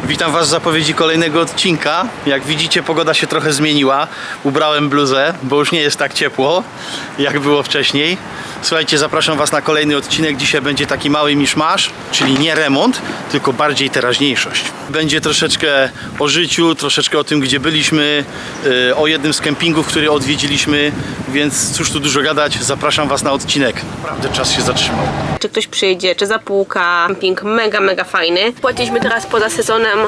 Witam Was w zapowiedzi kolejnego odcinka. Jak widzicie, pogoda się trochę zmieniła. Ubrałem bluzę, bo już nie jest tak ciepło, jak było wcześniej. Słuchajcie, zapraszam Was na kolejny odcinek. Dzisiaj będzie taki mały miszmasz, czyli nie remont, tylko bardziej teraźniejszość. Będzie troszeczkę o życiu, troszeczkę o tym, gdzie byliśmy, o jednym z kempingów, który odwiedziliśmy, więc cóż tu dużo gadać, zapraszam Was na odcinek. Naprawdę czas się zatrzymał. Czy ktoś przyjdzie, czy zapółka. Kemping mega fajny. Płaciliśmy teraz poza sezonem.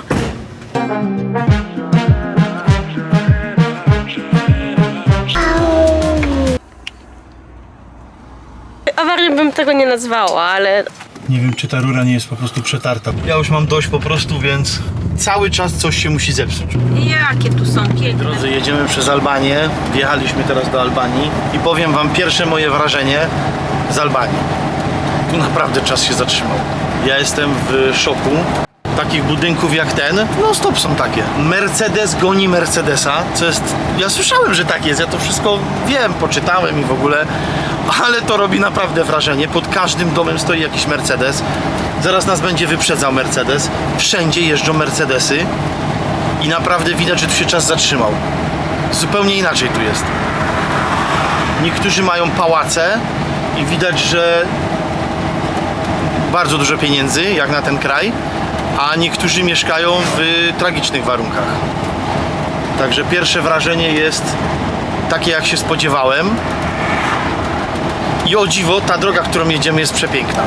Awarią bym tego nie nazwała, ale... Nie wiem, czy ta rura nie jest po prostu przetarta. Ja już mam dość po prostu, więc cały czas coś się musi zepsuć. Jakie tu są piękne. Drodzy, jedziemy przez Albanię. Wjechaliśmy teraz do Albanii i powiem Wam pierwsze moje wrażenie z Albanii. Tu naprawdę czas się zatrzymał. Ja jestem w szoku. Takich budynków jak ten, no stop są takie. Mercedes goni Mercedesa, co jest... Ja słyszałem, że tak jest, ja to wszystko wiem, poczytałem i w ogóle, ale to robi naprawdę wrażenie. Pod każdym domem stoi jakiś Mercedes. Zaraz nas będzie wyprzedzał Mercedes. Wszędzie jeżdżą Mercedesy i naprawdę widać, że tu się czas zatrzymał. Zupełnie inaczej tu jest. Niektórzy mają pałace i widać, że bardzo dużo pieniędzy, jak na ten kraj, a niektórzy mieszkają w tragicznych warunkach. Także pierwsze wrażenie jest takie, jak się spodziewałem. I o dziwo, ta droga, którą jedziemy, jest przepiękna.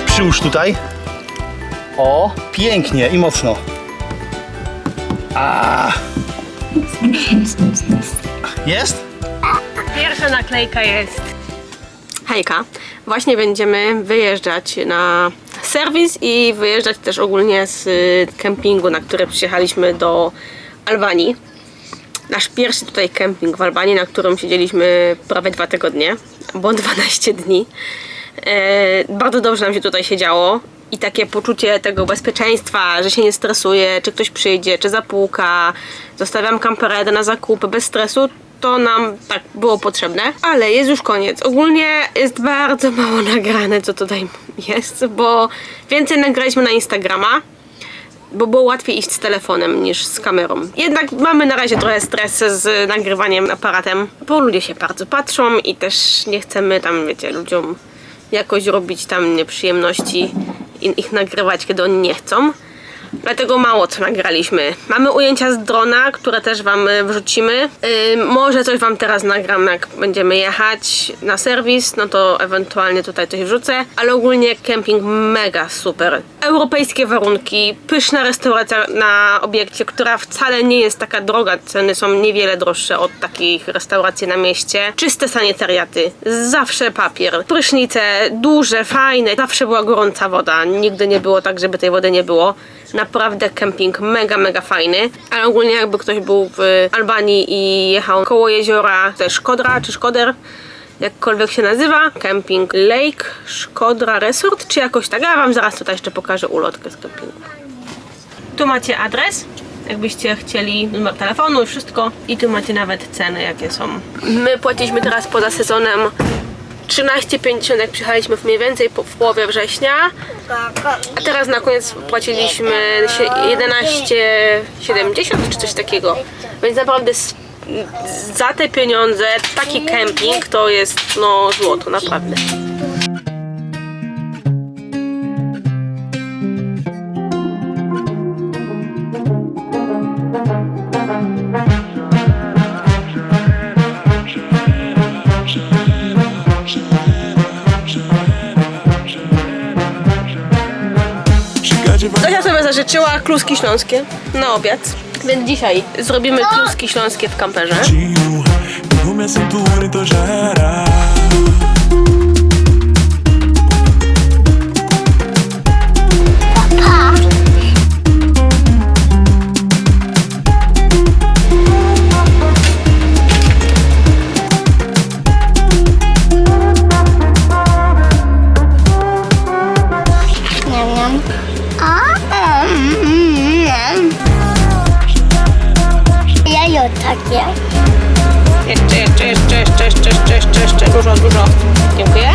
Przyłóż tutaj. O, pięknie i mocno. Jest? Pierwsza naklejka jest. Hejka, właśnie będziemy wyjeżdżać na serwis i wyjeżdżać też ogólnie z kempingu, na który przyjechaliśmy do Albanii. Nasz pierwszy tutaj kemping w Albanii, na którym siedzieliśmy prawie 2 tygodnie, bo 12 dni. Bardzo dobrze nam się tutaj siedziało i takie poczucie tego bezpieczeństwa, że się nie stresuje, czy ktoś przyjdzie, czy zapółka, zostawiam kamperę na zakupy bez stresu, to nam tak było potrzebne, ale jest już koniec. Ogólnie jest bardzo mało nagrane, co tutaj jest, bo więcej nagraliśmy na Instagrama, bo było łatwiej iść z telefonem niż z kamerą. Jednak mamy na razie trochę stres z nagrywaniem aparatem, bo ludzie się bardzo patrzą i też nie chcemy tam, wiecie, ludziom jakoś robić tam nieprzyjemności i ich nagrywać, kiedy oni nie chcą. Dlatego mało co nagraliśmy. Mamy ujęcia z drona, które też Wam wrzucimy. Może coś Wam teraz nagram, jak będziemy jechać na serwis, no to ewentualnie tutaj coś wrzucę. Ale ogólnie kemping mega super. Europejskie warunki, pyszna restauracja na obiekcie, która wcale nie jest taka droga. Ceny są niewiele droższe od takich restauracji na mieście. Czyste sanitariaty, zawsze papier, prysznice duże, fajne. Zawsze była gorąca woda. Nigdy nie było tak, żeby tej wody nie było. Naprawdę kemping mega fajny, ale ogólnie jakby ktoś był w Albanii i jechał koło jeziora, to jest Szkodra czy Szkoder, jakkolwiek się nazywa, Camping Lake Szkodra Resort, czy jakoś tak. Ja Wam zaraz tutaj jeszcze pokażę ulotkę z kempingu. Tu macie adres, jakbyście chcieli, numer telefonu i wszystko, i tu macie nawet ceny, jakie są. My płaciliśmy teraz poza sezonem 13,50, jak przyjechaliśmy mniej więcej w połowie września, a teraz na koniec płaciliśmy 11,70 czy coś takiego, więc naprawdę za te pieniądze taki kemping to jest no złoto, naprawdę. Zosia sobie zażyczyła kluski śląskie na obiad, więc dzisiaj zrobimy kluski śląskie w kamperze. Jeszcze. Dużo. Dziękuję.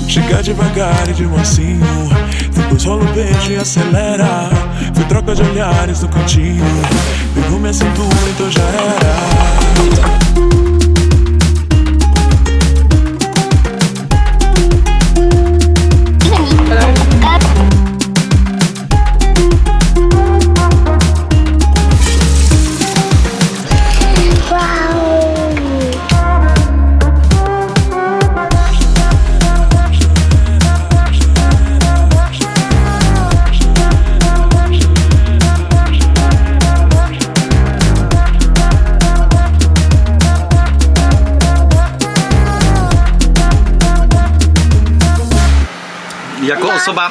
Chega devagar e de mansinho, depois rola o beijo e acelera. Foi troca de olhares no cantinho, pegou minha cintura, então já era. Jako osoba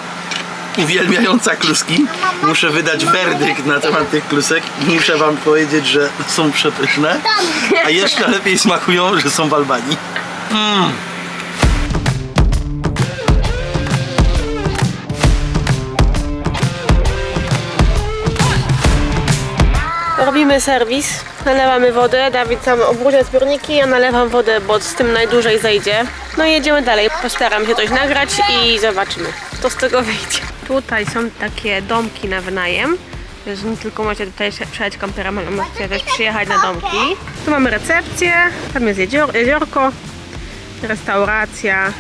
uwielbiająca kluski muszę wydać werdykt na temat tych klusek i muszę wam powiedzieć, że są przepyszne, a jeszcze lepiej smakują, że są w Albanii. Robimy serwis, nalewamy wodę, Dawid sam obrócił zbiorniki, ja nalewam wodę, bo z tym najdłużej zejdzie. No i jedziemy dalej, postaram się coś nagrać i zobaczymy, co z tego wyjdzie. Tutaj są takie domki na wynajem, więc nie tylko możecie tutaj przyjechać kamperem, ale możecie też przyjechać na domki. Tu mamy recepcję, tam jest jeziorko, restauracja.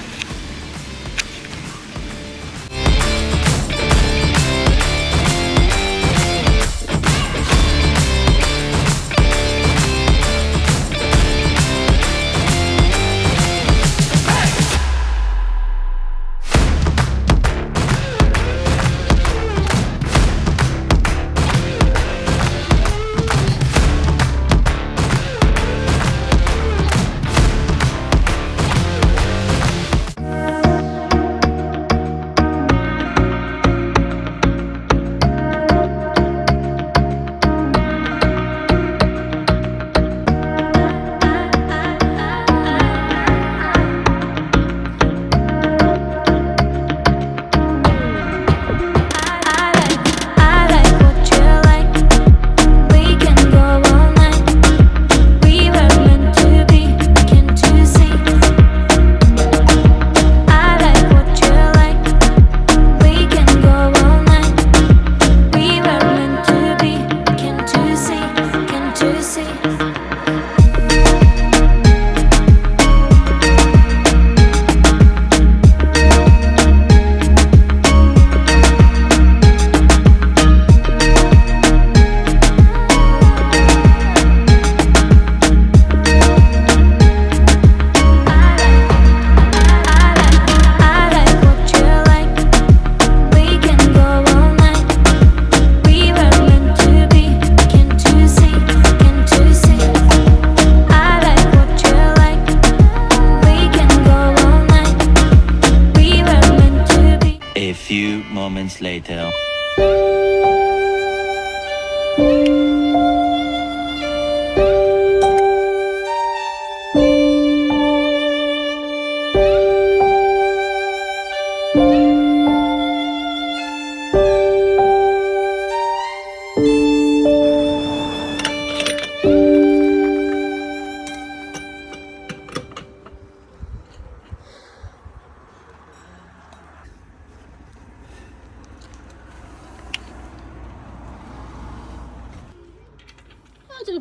moments later.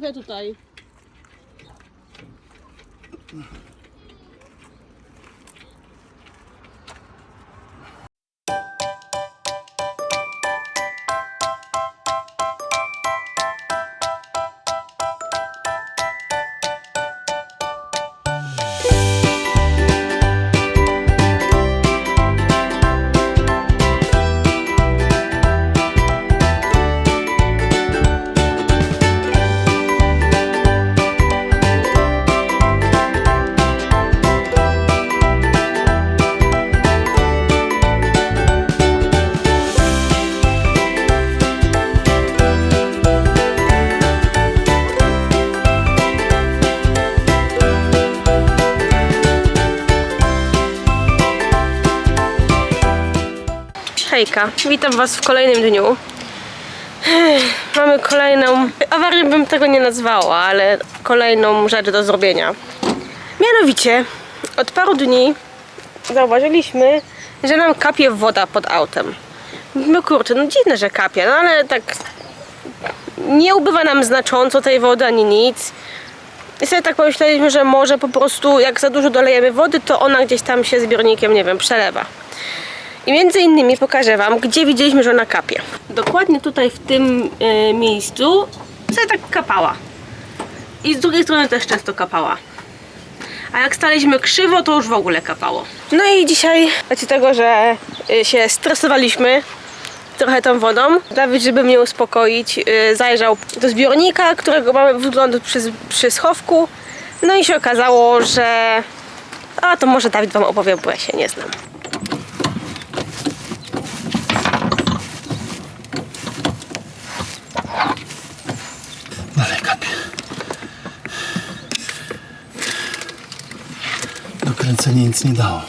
Zrobię tutaj. Hejka, witam Was w kolejnym dniu. Mamy kolejną, awarię bym tego nie nazwała, ale kolejną rzecz do zrobienia. Mianowicie, od paru dni zauważyliśmy, że nam kapie woda pod autem. No kurczę, no dziwne, że kapie, no ale tak nie ubywa nam znacząco tej wody ani nic. I sobie tak pomyśleliśmy, że może po prostu jak za dużo dolejemy wody, to ona gdzieś tam się zbiornikiem, nie wiem, przelewa. I między innymi pokażę Wam, gdzie widzieliśmy, że ona kapie. Dokładnie tutaj w tym miejscu sobie tak kapała. I z drugiej strony też często kapała. A jak staliśmy krzywo, to już w ogóle kapało. No i dzisiaj, z racji tego, że się stresowaliśmy trochę tą wodą, Dawid, żeby mnie uspokoić, zajrzał do zbiornika, którego mamy wyglądu przy schowku. No i się okazało, że... A to może Dawid Wam opowie, bo ja się nie znam. Dalej kapie. Dokręcenie nic nie dało.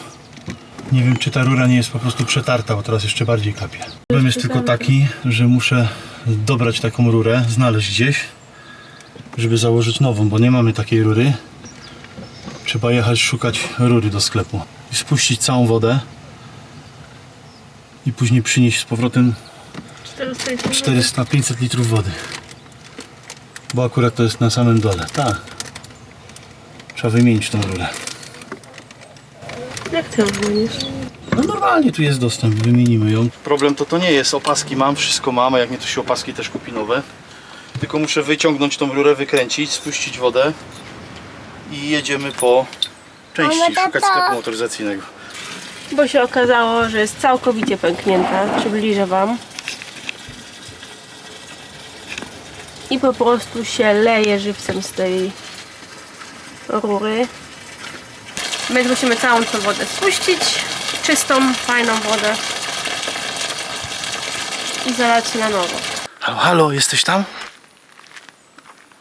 Nie wiem, czy ta rura nie jest po prostu przetarta, bo teraz jeszcze bardziej kapie. Problem jest tylko taki, że muszę dobrać taką rurę, znaleźć gdzieś, żeby założyć nową, bo nie mamy takiej rury. Trzeba jechać szukać rury do sklepu i spuścić całą wodę i później przynieść z powrotem 400-500 litrów wody. Bo akurat to jest na samym dole. Tak. Trzeba wymienić tą rurę. Jak Ty ją wymienisz? No normalnie tu jest dostęp, wymienimy ją. Problem to nie jest, opaski mam, wszystko mam, a jak nie to się opaski też kupi nowe. Tylko muszę wyciągnąć tą rurę, wykręcić, spuścić wodę i jedziemy po części szukać sklepu motoryzacyjnego. Bo się okazało, że jest całkowicie pęknięta. Przybliżę Wam. I po prostu się leje żywcem z tej rury. Więc musimy całą tą wodę spuścić. Czystą, fajną wodę. I zalać na nowo. Halo, halo, jesteś tam?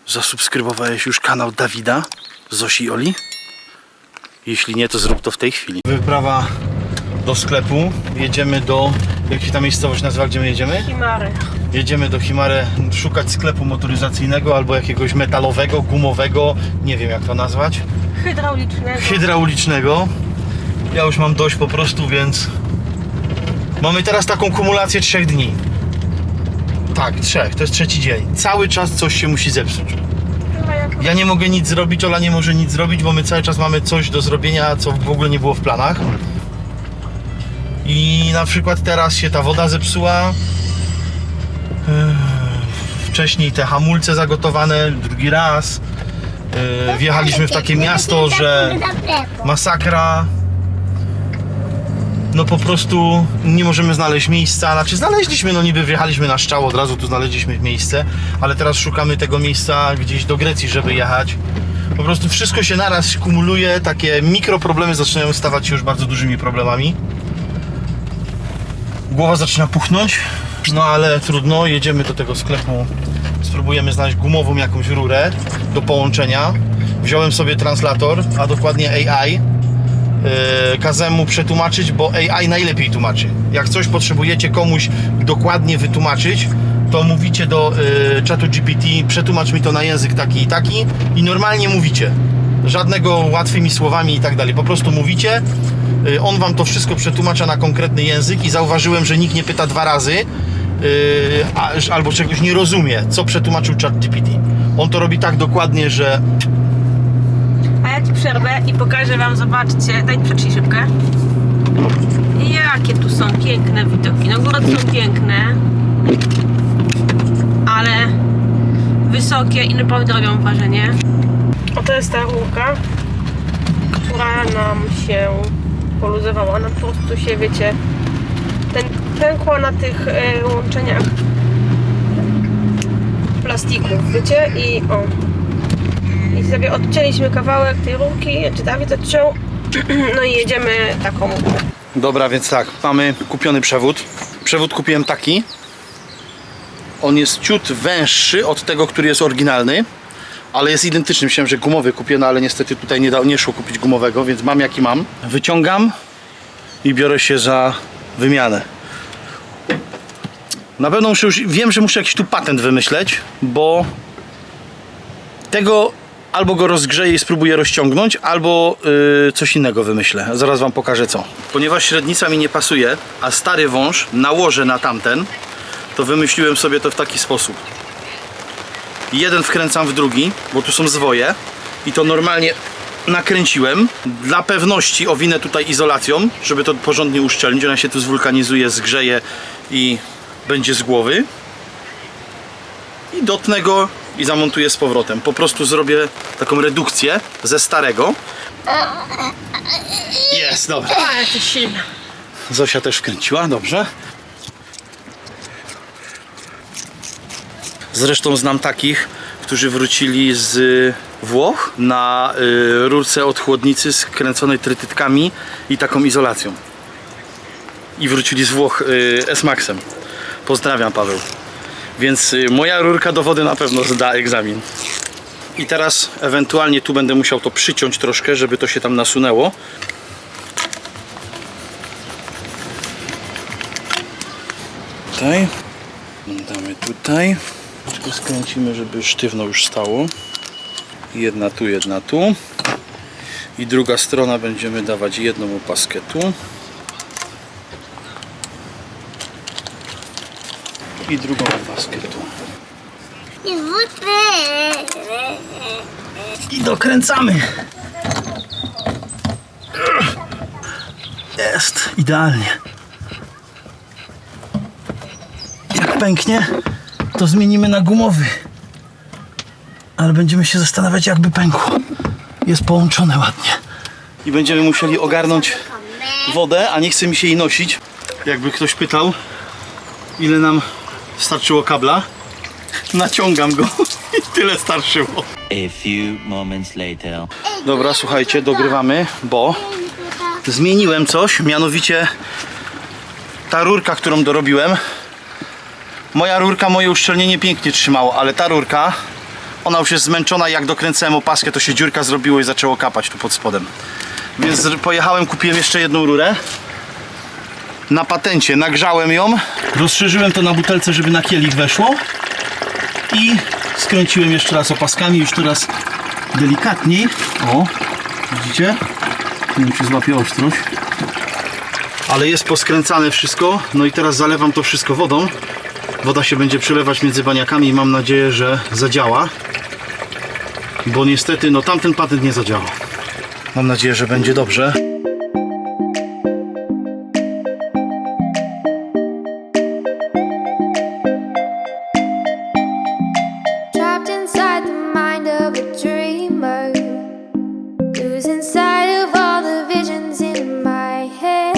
Zasubskrybowałeś już kanał Dawida, Zosi i Oli? Jeśli nie, to zrób to w tej chwili. Wyprawa do sklepu. Jedziemy do... Jak się ta miejscowość nazywa, gdzie my jedziemy? Himary. Jedziemy do Himary szukać sklepu motoryzacyjnego albo jakiegoś metalowego, gumowego, nie wiem jak to nazwać. Hydraulicznego. Ja już mam dość po prostu, więc mamy teraz taką kumulację 3 dni. Tak, 3, to jest 3 dzień. Cały czas coś się musi zepsuć. Ja nie mogę nic zrobić, Ola nie może nic zrobić, bo my cały czas mamy coś do zrobienia, co w ogóle nie było w planach. I na przykład teraz się ta woda zepsuła. Wcześniej te hamulce zagotowane, drugi raz. Wjechaliśmy w takie miasto, że masakra. No po prostu nie możemy znaleźć miejsca. Znaczy znaleźliśmy, no niby wjechaliśmy na Szczał, od razu tu znaleźliśmy miejsce, ale teraz szukamy tego miejsca gdzieś do Grecji, żeby jechać. Po prostu wszystko się naraz kumuluje, takie mikroproblemy zaczynają stawać się już bardzo dużymi problemami. Głowa zaczyna puchnąć, no ale trudno, jedziemy do tego sklepu. Spróbujemy znaleźć gumową jakąś rurę do połączenia. Wziąłem sobie translator, a dokładnie AI. Kazałem mu przetłumaczyć, bo AI najlepiej tłumaczy. Jak coś potrzebujecie komuś dokładnie wytłumaczyć, to mówicie do czatu GPT, przetłumacz mi to na język taki i taki i normalnie mówicie. Żadnego łatwymi słowami i tak dalej. Po prostu mówicie, on wam to wszystko przetłumacza na konkretny język i zauważyłem, że nikt nie pyta 2 razy albo czegoś nie rozumie, co przetłumaczył czat GPT. On to robi tak dokładnie, że... A ja Ci przerwę i pokażę Wam, zobaczcie, daj przeczyj szybkę. Jakie tu są piękne widoki. No góry są piękne, ale wysokie i naprawdę robią wrażenie. Oto jest ta rurka, która nam się poluzowała. Ona po prostu się, wiecie, pękła na tych łączeniach plastików, wiecie, i o. I sobie odcięliśmy kawałek tej rurki, czy Dawid odciął, no i jedziemy taką. Dobra, więc tak, mamy kupiony przewód. Przewód kupiłem taki. On jest ciut węższy od tego, który jest oryginalny, ale jest identyczny. Myślałem, że gumowy kupię, no ale niestety tutaj nie szło kupić gumowego, więc mam jaki mam. Wyciągam i biorę się za wymianę. Na pewno muszę już, wiem, że muszę jakiś tu patent wymyśleć, bo tego albo go rozgrzeję i spróbuję rozciągnąć, albo coś innego wymyślę. Zaraz wam pokażę co. Ponieważ średnica mi nie pasuje, a stary wąż nałożę na tamten, to wymyśliłem sobie to w taki sposób. Jeden wkręcam w drugi, bo tu są zwoje i to normalnie nakręciłem. Dla pewności owinę tutaj izolacją, żeby to porządnie uszczelnić. Ona się tu zwulkanizuje, zgrzeje i będzie z głowy. I dotnę go i zamontuję z powrotem. Po prostu zrobię taką redukcję ze starego. Jest, dobra. Ale jesteś silna. Zosia też wkręciła, dobrze. Zresztą znam takich, którzy wrócili z Włoch na rurce od chłodnicy skręconej trytytkami i taką izolacją. I wrócili z Włoch S-Maxem. Pozdrawiam, Paweł. Więc moja rurka do wody na pewno zda egzamin. I teraz ewentualnie tu będę musiał to przyciąć troszkę, żeby to się tam nasunęło. Tutaj. Damy tutaj. Tylko skręcimy, żeby sztywno już stało. Jedna tu, jedna tu. I druga strona będziemy dawać jedną opaskę tu. I drugą opaskę tu. I dokręcamy. Jest, idealnie. Jak pęknie, to zmienimy na gumowy. Ale będziemy się zastanawiać, jakby pękło. Jest połączone ładnie. I będziemy musieli ogarnąć wodę, a nie chce mi się jej nosić. Jakby ktoś pytał, ile nam starczyło kabla, naciągam go i tyle starczyło. A few moments later. Dobra, słuchajcie, dogrywamy, bo zmieniłem coś, mianowicie ta rurka, którą dorobiłem. Moja rurka moje uszczelnienie pięknie trzymało, ale ta rurka, ona już jest zmęczona i jak dokręcałem opaskę, to się dziurka zrobiło i zaczęło kapać tu pod spodem. Więc pojechałem, kupiłem jeszcze jedną rurę. Na patencie nagrzałem ją, rozszerzyłem to na butelce, żeby na kielich weszło i skręciłem jeszcze raz opaskami, już teraz delikatniej. O, widzicie? Nie wiem, czy złapie ostrość. Ale jest poskręcane wszystko. No i teraz zalewam to wszystko wodą. Woda się będzie przelewać między baniakami i mam nadzieję, że zadziała. Bo niestety, no tamten patent nie zadziała. Mam nadzieję, że będzie dobrze. Trapped inside the mind of a dreamer, losing sight of all the visions in my head.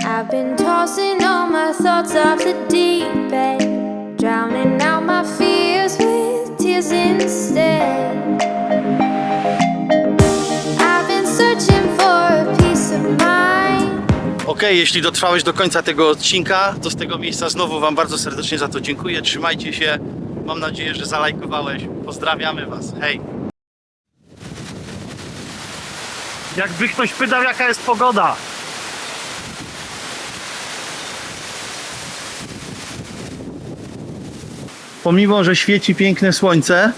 I've been tossing all my thoughts off the deep end, drowning out my fears with tears instead. I've been searching for a peace of mind. Okej, jeśli dotrwałeś do końca tego odcinka, to z tego miejsca znowu wam bardzo serdecznie za to dziękuję. Trzymajcie się. Mam nadzieję, że zalajkowałeś. Pozdrawiamy was. Hej! Jakby ktoś pytał, jaka jest pogoda. Pomimo, że świeci piękne słońce,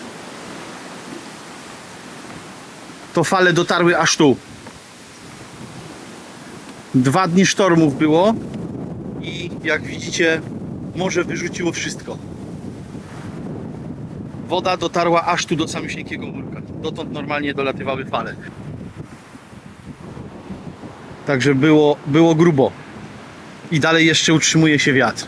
to fale dotarły aż tu. 2 dni sztormów było i jak widzicie, morze wyrzuciło wszystko. Woda dotarła aż tu do samysieńkiego murka. Dotąd normalnie dolatywały fale. Także było grubo. I dalej jeszcze utrzymuje się wiatr.